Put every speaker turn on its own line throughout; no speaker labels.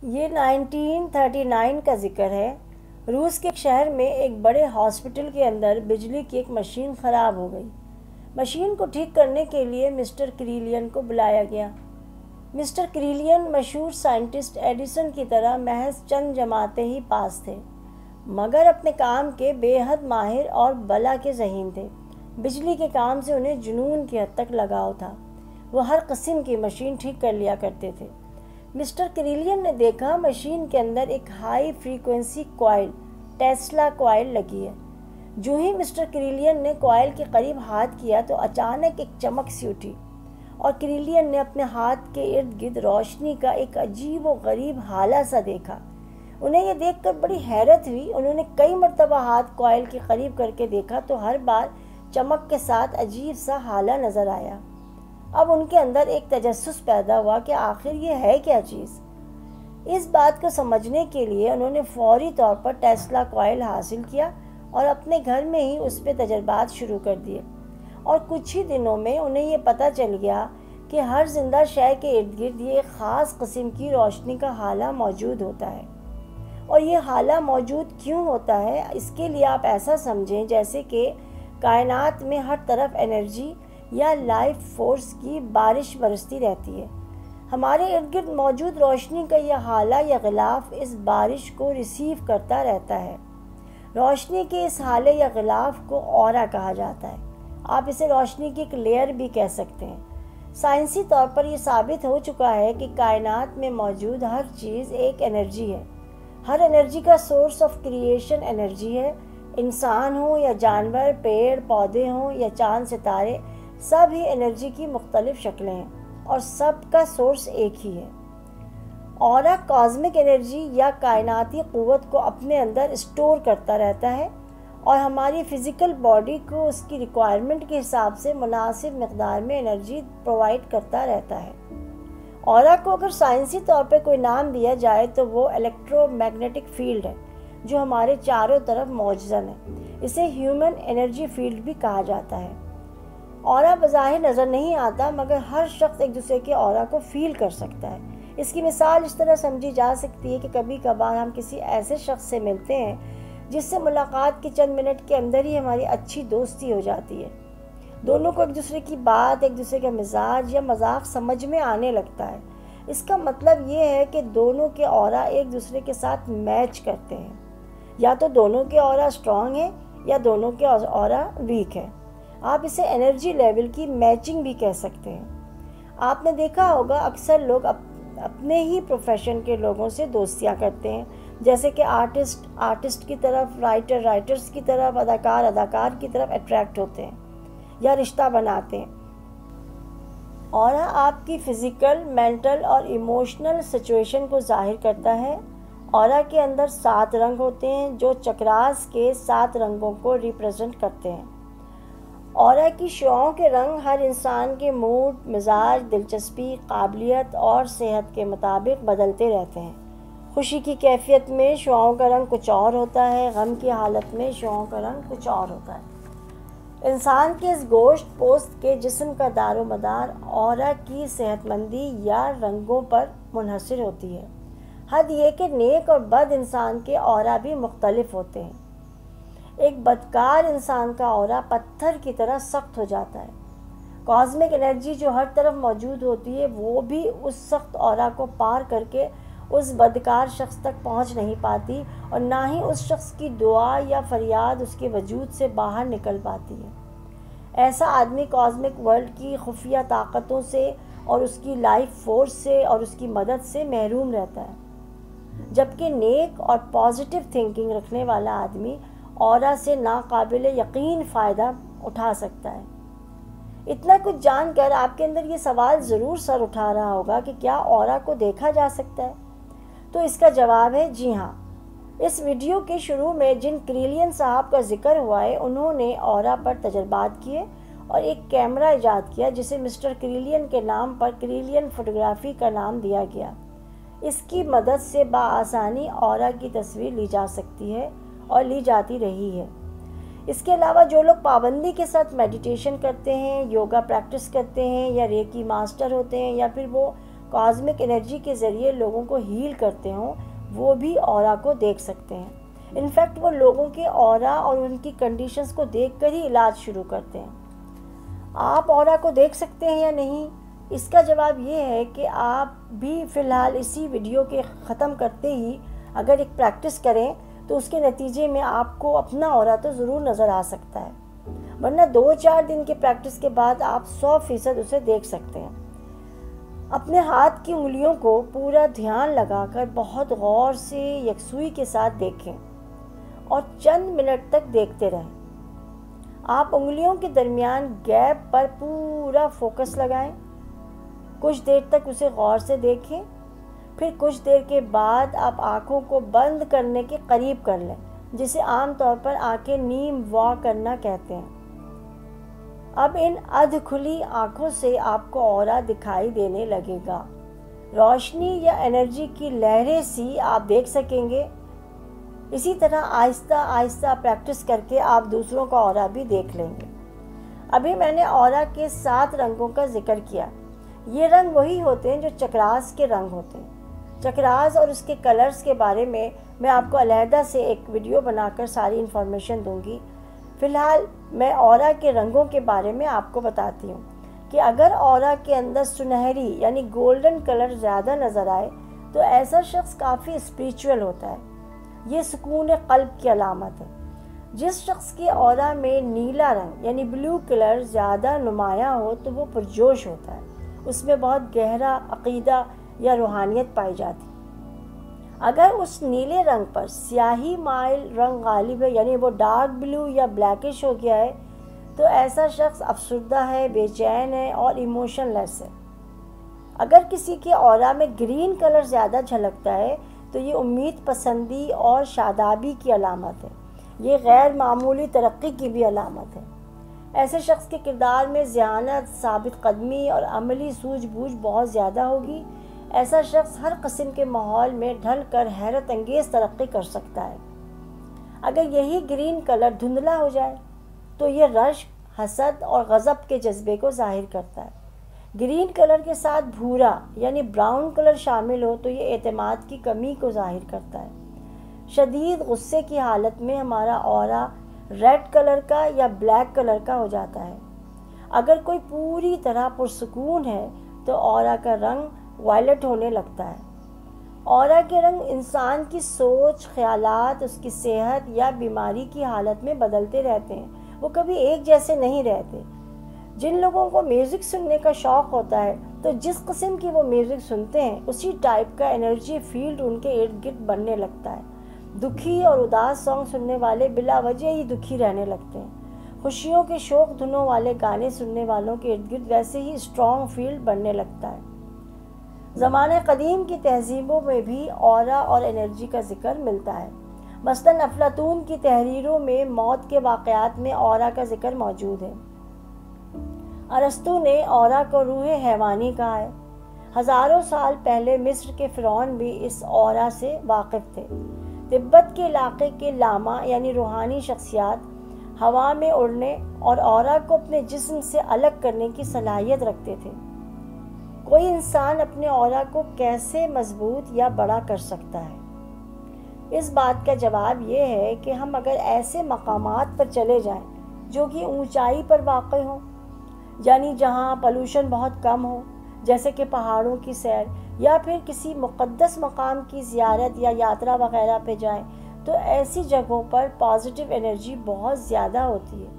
یہ 1939 کا ذکر ہے۔ روس کے ایک شہر میں ایک بڑے ہاسپٹل کے اندر بجلی کی ایک مشین خراب ہو گئی۔ مشین کو ٹھیک کرنے کے لیے مسٹر کریلین کو بلایا گیا۔ مسٹر کریلین مشہور سائنٹسٹ ایڈیسن کی طرح محض چند جماعتیں ہی پاس تھے، مگر اپنے کام کے بے حد ماہر اور بلا کے ذہین تھے۔ بجلی کے کام سے انہیں جنون کی حد تک لگاؤ تھا۔ وہ ہر قسم کی مشین ٹھیک کر لیا کرتے تھے۔ مسٹر کریلین نے دیکھا مشین کے اندر ایک high frequency coil, Tesla coil لگی ہے۔ جو ہی مسٹر کریلین نے کوائل کے قریب ہاتھ کیا تو اچانک ایک چمک سی اٹھی، اور کریلین نے اپنے ہاتھ کے ارد گرد روشنی کا ایک عجیب و غریب ہالہ سا دیکھا۔ انہیں یہ دیکھ کر بڑی حیرت ہوئی۔ انہوں نے کئی مرتبہ ہاتھ کوائل کے قریب کر کے دیکھا تو ہر بار چمک کے ساتھ عجیب سا ہالہ نظر آیا۔ اب ان کے اندر ایک تجسس پیدا ہوا کہ آخر یہ ہے کیا چیز۔ اس بات کو سمجھنے کے لیے انہوں نے فوری طور پر ٹیسلا کوائل حاصل کیا اور اپنے گھر میں ہی اس پہ تجربات شروع کر دیے، اور کچھ ہی دنوں میں انہیں یہ پتہ چل گیا کہ ہر زندہ شے کے ارد گرد یہ ایک خاص قسم کی روشنی کا ہالہ موجود ہوتا ہے۔ اور یہ ہالہ موجود کیوں ہوتا ہے؟ اس کے لیے آپ ایسا سمجھیں جیسے کہ کائنات میں ہر طرف انرجی یا لائف فورس کی بارش برستی رہتی ہے۔ ہمارے ارد گرد موجود روشنی کا یہ ہالہ یا غلاف اس بارش کو ریسیو کرتا رہتا ہے۔ روشنی کے اس ہالے یا غلاف کو اورا کہا جاتا ہے۔ آپ اسے روشنی کی ایک لیئر بھی کہہ سکتے ہیں۔ سائنسی طور پر یہ ثابت ہو چکا ہے کہ کائنات میں موجود ہر چیز ایک انرجی ہے۔ ہر انرجی کا سورس آف کریشن انرجی ہے۔ انسان ہوں یا جانور، پیڑ پودے ہوں یا چاند ستارے، سب ہی انرجی کی مختلف شکلیں ہیں اور سب کا سورس ایک ہی ہے۔ اورا کازمک انرجی یا کائناتی قوت کو اپنے اندر اسٹور کرتا رہتا ہے اور ہماری فزیکل باڈی کو اس کی ریکوائرمنٹ کے حساب سے مناسب مقدار میں انرجی پرووائڈ کرتا رہتا ہے۔ اورا کو اگر سائنسی طور پہ کوئی نام دیا جائے تو وہ الیکٹرو میگنیٹک فیلڈ ہے جو ہمارے چاروں طرف موجزن ہے۔ اسے ہیومن انرجی فیلڈ بھی کہا جاتا ہے۔ اورا بظاہر نظر نہیں آتا، مگر ہر شخص ایک دوسرے کے اورا کو فیل کر سکتا ہے۔ اس کی مثال اس طرح سمجھی جا سکتی ہے کہ کبھی کبھار ہم کسی ایسے شخص سے ملتے ہیں جس سے ملاقات کے چند منٹ کے اندر ہی ہماری اچھی دوستی ہو جاتی ہے۔ دونوں کو ایک دوسرے کی بات، ایک دوسرے کا مزاج یا مذاق سمجھ میں آنے لگتا ہے۔ اس کا مطلب یہ ہے کہ دونوں کے اورا ایک دوسرے کے ساتھ میچ کرتے ہیں۔ یا تو دونوں کے اورا اسٹرانگ ہے یا دونوں کے اورا ویک ہے۔ آپ اسے انرجی لیول کی میچنگ بھی کہہ سکتے ہیں۔ آپ نے دیکھا ہوگا اکثر لوگ اپنے ہی پروفیشن کے لوگوں سے دوستیاں کرتے ہیں، جیسے کہ آرٹسٹ کی طرف، رائٹرز کی طرف، اداکار کی طرف اٹریکٹ ہوتے ہیں یا رشتہ بناتے ہیں۔ اورا آپ کی فزیکل، مینٹل اور ایموشنل سچویشن کو ظاہر کرتا ہے۔ اورا کے اندر 7 رنگ ہوتے ہیں جو چکراس کے 7 رنگوں کو ریپرزینٹ کرتے ہیں۔ اورا کی شعاعوں کے رنگ ہر انسان کے موڈ، مزاج، دلچسپی، قابلیت اور صحت کے مطابق بدلتے رہتے ہیں۔ خوشی کی کیفیت میں شعاعوں کا رنگ کچھ اور ہوتا ہے، غم کی حالت میں شعاعوں کا رنگ کچھ اور ہوتا ہے۔ انسان کے اس گوشت پوست کے جسم کا دار و مدار اورا کی صحت مندی یا رنگوں پر منحصر ہوتی ہے۔ حد یہ کہ نیک اور بد انسان کے اورا بھی مختلف ہوتے ہیں۔ ایک بدکار انسان کا اورا پتھر کی طرح سخت ہو جاتا ہے۔ کازمک انرجی جو ہر طرف موجود ہوتی ہے وہ بھی اس سخت اورا کو پار کر کے اس بدکار شخص تک پہنچ نہیں پاتی، اور نہ ہی اس شخص کی دعا یا فریاد اس کے وجود سے باہر نکل پاتی ہے۔ ایسا آدمی کازمک ورلڈ کی خفیہ طاقتوں سے اور اس کی لائف فورس سے اور اس کی مدد سے محروم رہتا ہے، جبکہ نیک اور پازیٹیو تھنکنگ رکھنے والا آدمی اورا سے ناقابل یقین فائدہ اٹھا سکتا ہے۔ اتنا کچھ جان کر آپ کے اندر یہ سوال ضرور سر اٹھا رہا ہوگا کہ کیا اورا کو دیکھا جا سکتا ہے؟ تو اس کا جواب ہے جی ہاں۔ اس ویڈیو کے شروع میں جن کریلین صاحب کا ذکر ہوا ہے انہوں نے اورا پر تجربات کیے اور ایک کیمرہ ایجاد کیا جسے مسٹر کریلین کے نام پر کریلین فوٹوگرافی کا نام دیا گیا۔ اس کی مدد سے بآسانی اورا کی تصویر لی جا سکتی ہے اور لی جاتی رہی ہے۔ اس کے علاوہ جو لوگ پابندی کے ساتھ میڈیٹیشن کرتے ہیں، یوگا پریکٹس کرتے ہیں یا ریکی ماسٹر ہوتے ہیں، یا پھر وہ کازمک انرجی کے ذریعے لوگوں کو ہیل کرتے ہوں وہ بھی اورا کو دیکھ سکتے ہیں۔ انفیکٹ وہ لوگوں کے اورا اور ان کی کنڈیشنز کو دیکھ کر ہی علاج شروع کرتے ہیں۔ آپ اورا کو دیکھ سکتے ہیں یا نہیں؟ اس کا جواب یہ ہے کہ آپ بھی فی الحال اسی ویڈیو کے ختم کرتے ہی اگر ایک پریکٹس کریں تو اس کے نتیجے میں آپ کو اپنا اورا تو ضرور نظر آ سکتا ہے، ورنہ 2-4 دن کے پریکٹس کے بعد آپ 100% اسے دیکھ سکتے ہیں۔ اپنے ہاتھ کی انگلیوں کو پورا دھیان لگا کر بہت غور سے یکسوئی کے ساتھ دیکھیں اور چند منٹ تک دیکھتے رہیں۔ آپ انگلیوں کے درمیان گیپ پر پورا فوکس لگائیں، کچھ دیر تک اسے غور سے دیکھیں، پھر کچھ دیر کے بعد آپ آنکھوں کو بند کرنے کے قریب کر لیں، جسے عام طور پر آنکھیں نیم وا کرنا کہتے ہیں۔ اب ان ادھ کھلی آنکھوں سے آپ کو اورا دکھائی دینے لگے گا، روشنی یا انرجی کی لہریں سی آپ دیکھ سکیں گے۔ اسی طرح آہستہ آہستہ پریکٹس کر کے آپ دوسروں کا اورا بھی دیکھ لیں گے۔ ابھی میں نے اورا کے 7 رنگوں کا ذکر کیا۔ یہ رنگ وہی ہوتے ہیں جو چکراس کے رنگ ہوتے ہیں۔ چکراس اور اس کے کلرز کے بارے میں آپ کو علیحدہ سے ایک ویڈیو بنا کر ساری انفارمیشن دوں گی۔ فی الحال میں اورا کے رنگوں کے بارے میں آپ کو بتاتی ہوں کہ اگر اورا کے اندر سنہری یعنی گولڈن کلر زیادہ نظر آئے تو ایسا شخص کافی اسپریچول ہوتا ہے۔ یہ سکون قلب کی علامت ہے۔ جس شخص کے اورا میں نیلا رنگ یعنی بلو کلر زیادہ نمایاں ہو تو وہ پرجوش ہوتا ہے، اس میں بہت گہرا عقیدہ یا روحانیت پائی جاتی۔ اگر اس نیلے رنگ پر سیاہی مائل رنگ غالب ہے یعنی وہ ڈارک بلو یا بلیکش ہو گیا ہے تو ایسا شخص افسردہ ہے، بے چین ہے اور ایموشن لیس ہے۔ اگر کسی کے اورا میں گرین کلر زیادہ جھلکتا ہے تو یہ امید پسندی اور شادابی کی علامت ہے، یہ غیر معمولی ترقی کی بھی علامت ہے۔ ایسے شخص کے کردار میں ذہانت، ثابت قدمی اور عملی سوجھ بوجھ بہت زیادہ ہوگی۔ ایسا شخص ہر قسم کے ماحول میں ڈھل کر حیرت انگیز ترقی کر سکتا ہے۔ اگر یہی گرین کلر دھندلا ہو جائے تو یہ رشک، حسد اور غضب کے جذبے کو ظاہر کرتا ہے۔ گرین کلر کے ساتھ بھورا یعنی براؤن کلر شامل ہو تو یہ اعتماد کی کمی کو ظاہر کرتا ہے۔ شدید غصے کی حالت میں ہمارا اورا ریڈ کلر کا یا بلیک کلر کا ہو جاتا ہے۔ اگر کوئی پوری طرح پرسکون ہے تو اورا کا رنگ وائلٹ ہونے لگتا ہے۔ اورا کے رنگ انسان کی سوچ، خیالات، اس کی صحت یا بیماری کی حالت میں بدلتے رہتے ہیں، وہ کبھی ایک جیسے نہیں رہتے۔ جن لوگوں کو میوزک سننے کا شوق ہوتا ہے تو جس قسم کی وہ میوزک سنتے ہیں اسی ٹائپ کا انرجی فیلڈ ان کے ارد گرد بننے لگتا ہے۔ دکھی اور اداس سانگ سننے والے بلا وجہ ہی دکھی رہنے لگتے ہیں۔ خوشیوں کے شوق دھنوں والے گانے سننے والوں کے ارد گرد ویسے ہی اسٹرانگ فیلڈ بننے لگتا ہے۔ زمانہ قدیم کی تہذیبوں میں بھی اورا اور انرجی کا ذکر ملتا ہے۔ مثلاً افلاطون کی تحریروں میں موت کے واقعات میں اورا کا ذکر موجود ہے۔ ارسطو نے اورا کو روح حیوانی کہا ہے۔ ہزاروں سال پہلے مصر کے فرعون بھی اس اورا سے واقف تھے۔ تبت کے علاقے کے لاما یعنی روحانی شخصیات ہوا میں اڑنے اور اورا کو اپنے جسم سے الگ کرنے کی صلاحیت رکھتے تھے۔ کوئی انسان اپنے اورا کو کیسے مضبوط یا بڑا کر سکتا ہے؟ اس بات کا جواب یہ ہے کہ ہم اگر ایسے مقامات پر چلے جائیں جو کہ اونچائی پر واقع ہوں، یعنی جہاں پولوشن بہت کم ہو، جیسے کہ پہاڑوں کی سیر یا پھر کسی مقدس مقام کی زیارت یا یاترا وغیرہ پہ جائیں، تو ایسی جگہوں پر پازیٹیو انرجی بہت زیادہ ہوتی ہے۔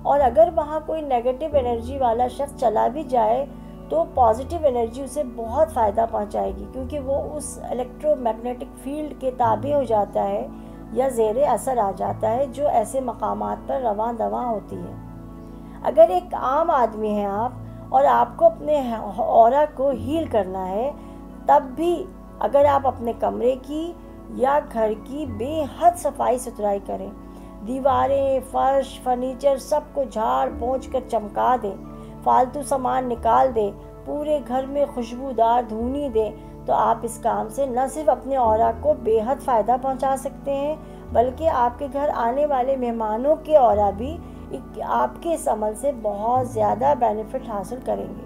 اور اگر وہاں کوئی نیگیٹو انرجی والا شخص چلا بھی جائے تو پازیٹیو انرجی اسے بہت فائدہ پہنچائے گی، کیونکہ وہ اس الیکٹرو میگنیٹک فیلڈ کے تابع ہو جاتا ہے یا زیر اثر آ جاتا ہے جو ایسے مقامات پر رواں دواں ہوتی ہے۔ اگر ایک عام آدمی ہیں آپ اور آپ کو اپنے اورا کو ہیل کرنا ہے، تب بھی اگر آپ اپنے کمرے کی یا گھر کی بے حد صفائی ستھرائی کریں، دیواریں، فرش، فرنیچر سب کو جھاڑ پونچھ کر چمکا دیں، فالتو سامان نکال دیں، پورے گھر میں خوشبودار دھونی دیں، تو آپ اس کام سے نہ صرف اپنے اورا کو بے حد فائدہ پہنچا سکتے ہیں بلکہ آپ کے گھر آنے والے مہمانوں کے اورا بھی آپ کے اس عمل سے بہت زیادہ بینیفٹ حاصل کریں گے۔